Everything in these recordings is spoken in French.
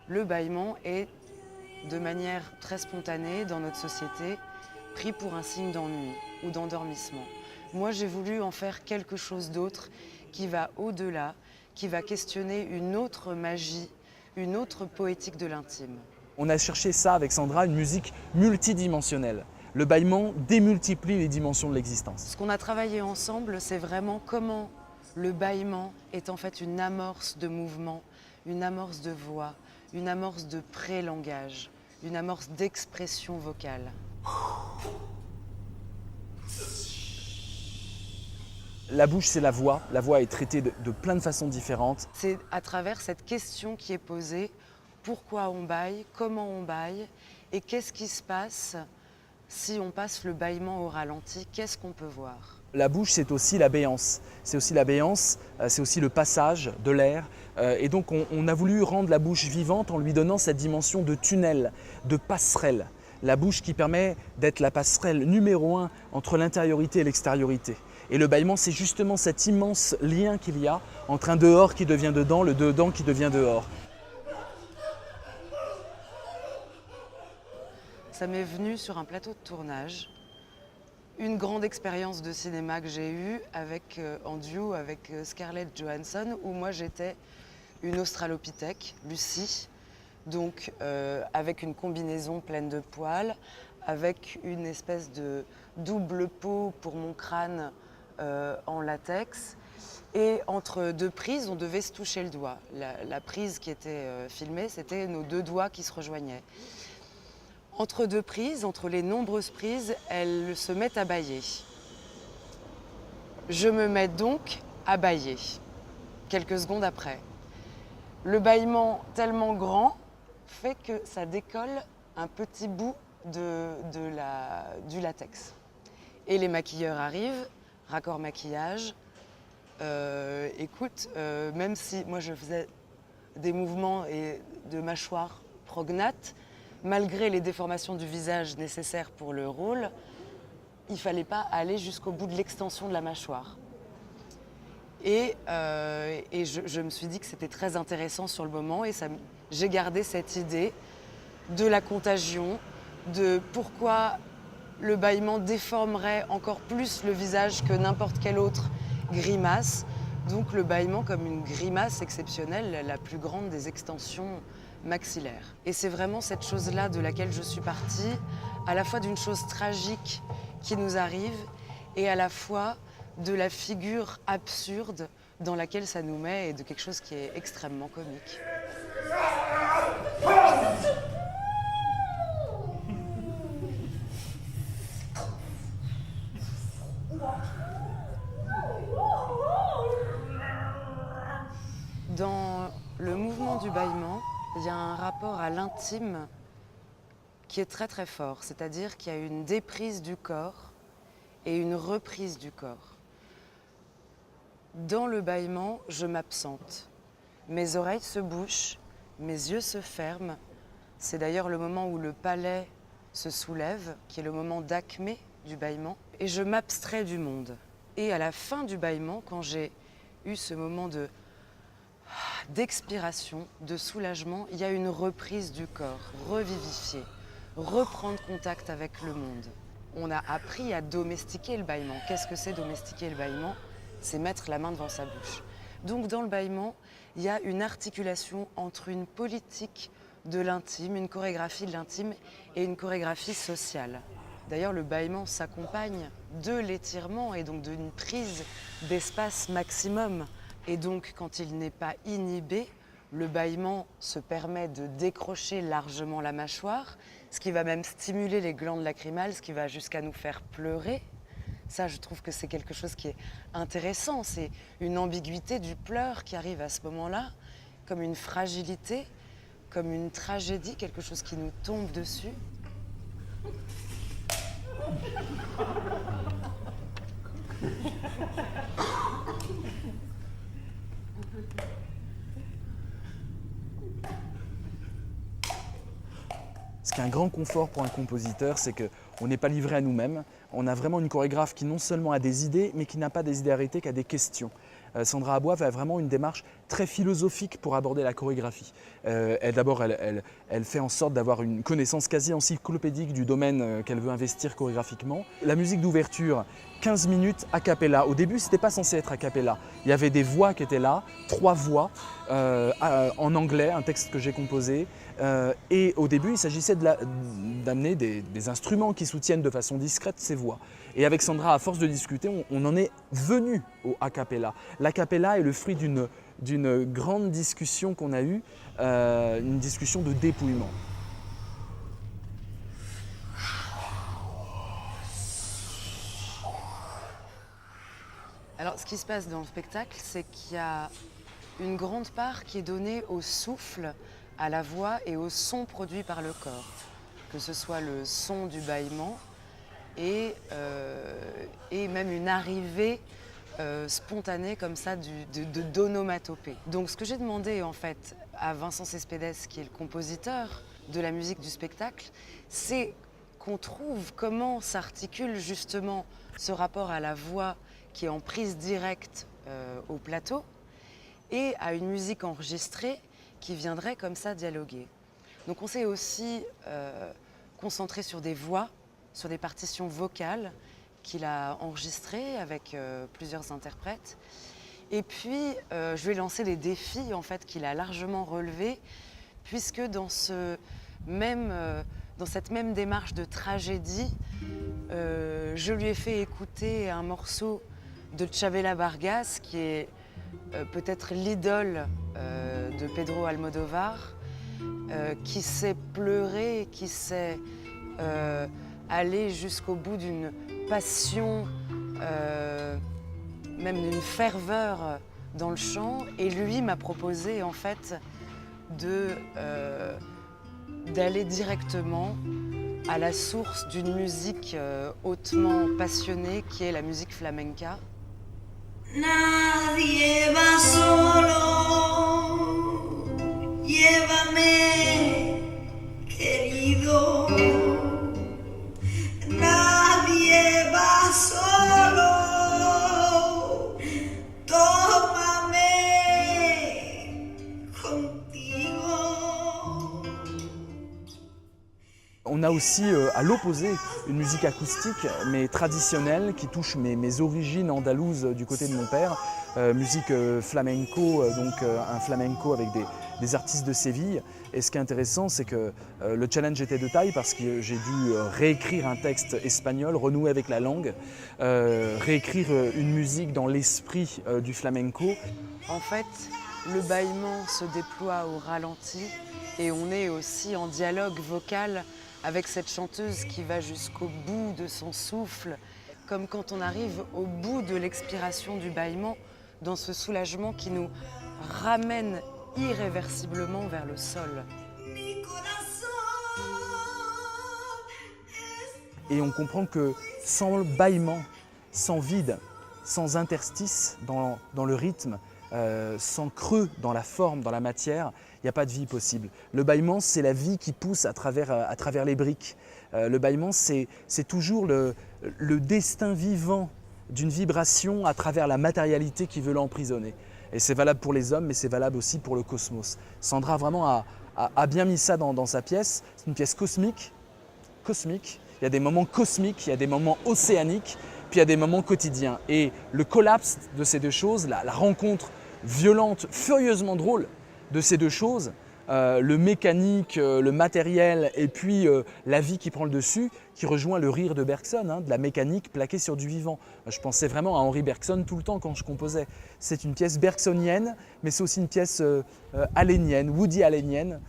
le bâillement est, de manière très spontanée dans notre société, pris pour un signe d'ennui ou d'endormissement. Moi, j'ai voulu en faire quelque chose d'autre qui va au-delà, qui va questionner une autre magie, une autre poétique de l'intime. On a cherché ça avec Sandra, une musique multidimensionnelle. Le bâillement démultiplie les dimensions de l'existence. Ce qu'on a travaillé ensemble, c'est vraiment comment le bâillement est en fait une amorce de mouvement, une amorce de voix, une amorce de pré-langage, une amorce d'expression vocale. La bouche, c'est la voix. La voix est traitée de plein de façons différentes. C'est à travers cette question qui est posée, pourquoi on bâille, comment on bâille, et qu'est-ce qui se passe si on passe le bâillement au ralenti, qu'est-ce qu'on peut voir? La bouche, c'est aussi la béance. C'est aussi la béance, c'est aussi le passage de l'air. Et donc, on a voulu rendre la bouche vivante en lui donnant cette dimension de tunnel, de passerelle. La bouche qui permet d'être la passerelle numéro 1 entre l'intériorité et l'extériorité. Et le bâillement, c'est justement cet immense lien qu'il y a entre un dehors qui devient dedans, le dedans qui devient dehors. Ça m'est venu sur un plateau de tournage, une grande expérience de cinéma que j'ai eue en duo avec Scarlett Johansson, où moi j'étais une australopithèque, Lucie, donc avec une combinaison pleine de poils, avec une espèce de double peau pour mon crâne en latex. Et entre deux prises, on devait se toucher le doigt. La prise qui était filmée, c'était nos deux doigts qui se rejoignaient. Entre deux prises, entre les nombreuses prises, elles se mettent à bâiller. Je me mets donc à bâiller, quelques secondes après. Le bâillement tellement grand fait que ça décolle un petit bout du latex. Et les maquilleurs arrivent, raccord maquillage. Écoute, même si moi je faisais des mouvements de mâchoire prognate, malgré les déformations du visage nécessaires pour le rôle, il ne fallait pas aller jusqu'au bout de l'extension de la mâchoire. Et je me suis dit que c'était très intéressant sur le moment et j'ai gardé cette idée de la contagion, de pourquoi le bâillement déformerait encore plus le visage que n'importe quelle autre grimace. Donc le bâillement comme une grimace exceptionnelle, la plus grande des extensions maxillaire. Et c'est vraiment cette chose-là de laquelle je suis partie, à la fois d'une chose tragique qui nous arrive et à la fois de la figure absurde dans laquelle ça nous met et de quelque chose qui est extrêmement comique. Dans le mouvement du bâillement, il y a un rapport à l'intime qui est très très fort, c'est-à-dire qu'il y a une déprise du corps et une reprise du corps. Dans le bâillement, je m'absente. Mes oreilles se bouchent, mes yeux se ferment. C'est d'ailleurs le moment où le palais se soulève, qui est le moment d'acmé du bâillement. Et je m'abstrais du monde. Et à la fin du bâillement, quand j'ai eu ce moment d'expiration, de soulagement, il y a une reprise du corps, revivifier, reprendre contact avec le monde. On a appris à domestiquer le bâillement. Qu'est-ce que c'est domestiquer le bâillement? C'est mettre la main devant sa bouche. Donc dans le bâillement, il y a une articulation entre une politique de l'intime, une chorégraphie de l'intime et une chorégraphie sociale. D'ailleurs, le bâillement s'accompagne de l'étirement et donc d'une prise d'espace maximum. Et donc, quand il n'est pas inhibé, le bâillement se permet de décrocher largement la mâchoire, ce qui va même stimuler les glandes lacrymales, ce qui va jusqu'à nous faire pleurer. Ça, je trouve que c'est quelque chose qui est intéressant. C'est une ambiguïté du pleur qui arrive à ce moment-là, comme une fragilité, comme une tragédie, quelque chose qui nous tombe dessus. Ce qui est un grand confort pour un compositeur, c'est qu'on n'est pas livré à nous-mêmes. On a vraiment une chorégraphe qui non seulement a des idées, mais qui n'a pas des idées arrêtées, qui a des questions. Sandra Aboive a vraiment une démarche très philosophique pour aborder la chorégraphie. D'abord, elle fait en sorte d'avoir une connaissance quasi encyclopédique du domaine qu'elle veut investir chorégraphiquement. La musique d'ouverture, 15 minutes a cappella. Au début, ce n'était pas censé être a cappella. Il y avait des voix qui étaient là, 3 voix, en anglais, un texte que j'ai composé. Et au début, il s'agissait d'amener des instruments qui soutiennent de façon discrète ces voix. Et avec Sandra, à force de discuter, on en est venu au a cappella. L'a cappella est le fruit d'une grande discussion qu'on a eue, une discussion de dépouillement. Alors, ce qui se passe dans le spectacle, c'est qu'il y a une grande part qui est donnée au souffle, à la voix et au son produit par le corps. Que ce soit le son du bâillement et même une arrivée spontanée comme ça d'onomatopée. Donc ce que j'ai demandé en fait à Vincent Cespedes, qui est le compositeur de la musique du spectacle, c'est qu'on trouve comment s'articule justement ce rapport à la voix qui est en prise directe au plateau et à une musique enregistrée qui viendrait comme ça dialoguer. Donc on s'est aussi concentré sur des voix, sur des partitions vocales qu'il a enregistrées avec plusieurs interprètes. Et puis je lui ai lancé des défis en fait, qu'il a largement relevés, puisque dans cette même démarche de tragédie, je lui ai fait écouter un morceau de Chavela Vargas, qui est peut-être l'idole de Pedro Almodovar, qui sait pleurer, qui sait aller jusqu'au bout d'une passion, même d'une ferveur dans le chant. Et lui m'a proposé en fait d'aller directement à la source d'une musique hautement passionnée qui est la musique flamenca. Nadie va solo, llévame, querido. Nadie va solo, tómame contigo. On a aussi à l'opposé une musique acoustique mais traditionnelle qui touche mes origines andalouses du côté de mon père, musique flamenco, donc un flamenco avec des artistes de Séville. Et ce qui est intéressant, c'est que le challenge était de taille parce que j'ai dû réécrire un texte espagnol, renouer avec la langue, réécrire une musique dans l'esprit du flamenco. En fait, le bâillement se déploie au ralenti et on est aussi en dialogue vocal avec cette chanteuse qui va jusqu'au bout de son souffle, comme quand on arrive au bout de l'expiration du bâillement, dans ce soulagement qui nous ramène irréversiblement vers le sol. Et on comprend que sans bâillement, sans vide, sans interstice dans le rythme, sans creux dans la forme, dans la matière, il n'y a pas de vie possible. Le bâillement, c'est la vie qui pousse à travers les briques. Le bâillement, c'est toujours le destin vivant d'une vibration à travers la matérialité qui veut l'emprisonner. Et c'est valable pour les hommes, mais c'est valable aussi pour le cosmos. Sandra vraiment a bien mis ça dans sa pièce. C'est une pièce cosmique. Il y a des moments cosmiques, il y a des moments océaniques, puis il y a des moments quotidiens. Et le collapse de ces deux choses, la rencontre violente, furieusement drôle de ces deux choses, le mécanique, le matériel et puis la vie qui prend le dessus, qui rejoint le rire de Bergson, de la mécanique plaquée sur du vivant. Je pensais vraiment à Henri Bergson tout le temps quand je composais. C'est une pièce bergsonienne, mais c'est aussi une pièce allénienne, Woody allenienne,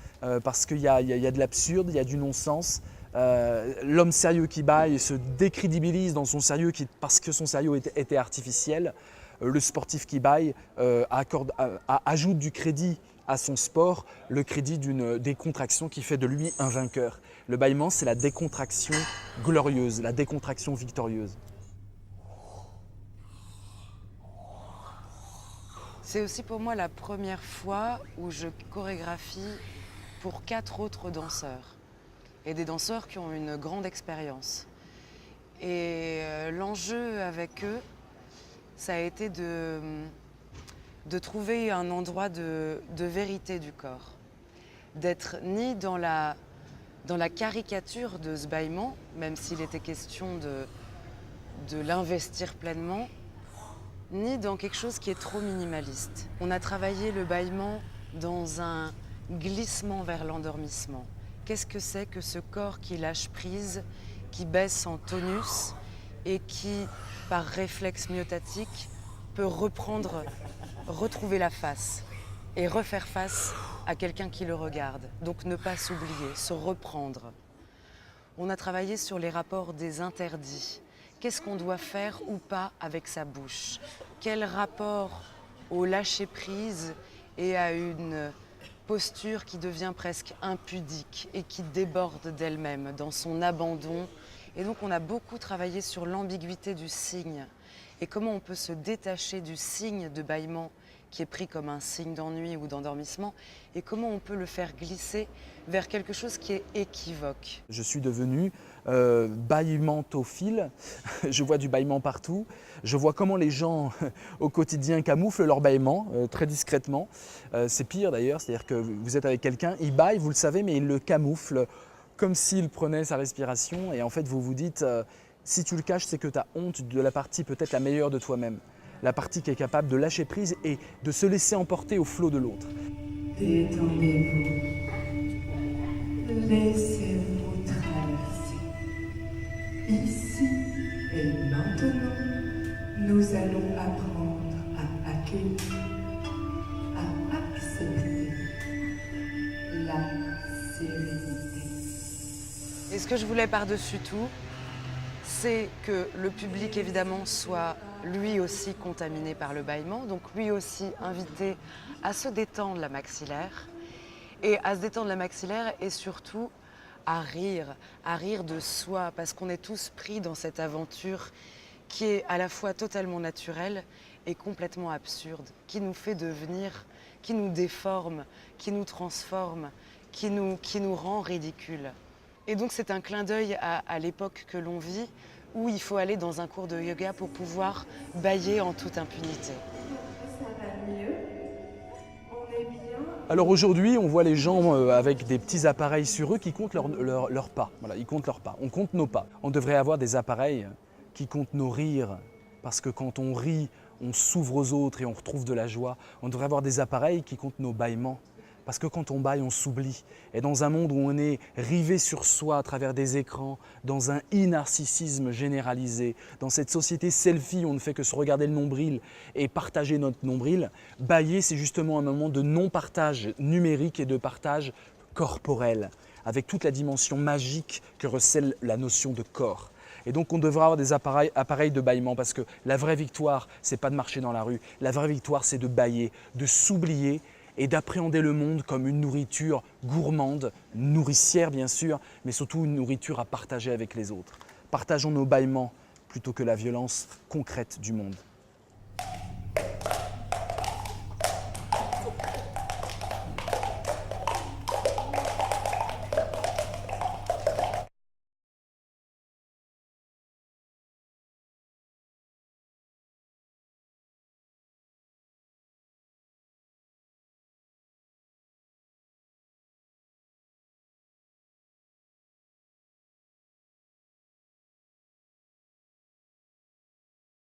parce qu'il y a de l'absurde, il y a du non-sens. L'homme sérieux qui bâille se décrédibilise dans son sérieux parce que son sérieux était artificiel. Le sportif qui bâille ajoute du crédit à son sport, le crédit d'une décontraction qui fait de lui un vainqueur. Le bâillement, c'est la décontraction glorieuse, la décontraction victorieuse. C'est aussi pour moi la première fois où je chorégraphie pour 4 autres danseurs. Et des danseurs qui ont une grande expérience. Et l'enjeu avec eux, ça a été de de trouver un endroit de vérité du corps, d'être ni dans la caricature de ce bâillement, même s'il était question de l'investir pleinement, ni dans quelque chose qui est trop minimaliste. On a travaillé le bâillement dans un glissement vers l'endormissement. Qu'est-ce que c'est que ce corps qui lâche prise, qui baisse en tonus et qui, par réflexe myotatique, peut retrouver la face et refaire face à quelqu'un qui le regarde. Donc ne pas s'oublier, se reprendre. On a travaillé sur les rapports des interdits. Qu'est-ce qu'on doit faire ou pas avec sa bouche? Quel rapport au lâcher-prise et à une posture qui devient presque impudique et qui déborde d'elle-même dans son abandon. Et donc on a beaucoup travaillé sur l'ambiguïté du signe et comment on peut se détacher du signe de bâillement qui est pris comme un signe d'ennui ou d'endormissement et comment on peut le faire glisser vers quelque chose qui est équivoque. Je suis devenu bâillementophile, je vois du bâillement partout, je vois comment les gens au quotidien camouflent leur bâillement très discrètement. C'est pire d'ailleurs, c'est-à-dire que vous êtes avec quelqu'un, il bâille, vous le savez, mais il le camoufle comme s'il prenait sa respiration et en fait vous vous dites, si tu le caches, c'est que tu as honte de la partie peut-être la meilleure de toi-même, la partie qui est capable de lâcher prise et de se laisser emporter au flot de l'autre. Détendez-vous, laissez-vous traverser. Ici et maintenant, nous allons apprendre à accueillir, à accepter la sérénité. Et ce que je voulais par-dessus tout, c'est que le public évidemment soit lui aussi contaminé par le bâillement, donc lui aussi invité à se détendre la maxillaire et surtout à rire de soi, parce qu'on est tous pris dans cette aventure qui est à la fois totalement naturelle et complètement absurde, qui nous fait devenir, qui nous déforme, qui nous transforme, qui nous rend ridicules. Et donc c'est un clin d'œil à l'époque que l'on vit, où il faut aller dans un cours de yoga pour pouvoir bâiller en toute impunité. Ça va mieux? On est bien? Alors aujourd'hui, on voit les gens avec des petits appareils sur eux qui comptent leurs pas. Voilà, ils comptent leurs pas. On compte nos pas. On devrait avoir des appareils qui comptent nos rires, parce que quand on rit, on s'ouvre aux autres et on retrouve de la joie. On devrait avoir des appareils qui comptent nos bâillements, parce que quand on bâille, on s'oublie. Et dans un monde où on est rivé sur soi à travers des écrans, dans un e-narcissisme généralisé, dans cette société selfie où on ne fait que se regarder le nombril et partager notre nombril, bâiller, c'est justement un moment de non-partage numérique et de partage corporel, avec toute la dimension magique que recèle la notion de corps. Et donc on devra avoir des appareils de bâillement, parce que la vraie victoire, c'est pas de marcher dans la rue. La vraie victoire, c'est de bâiller, de s'oublier et d'appréhender le monde comme une nourriture gourmande, nourricière bien sûr, mais surtout une nourriture à partager avec les autres. Partageons nos bâillements plutôt que la violence concrète du monde.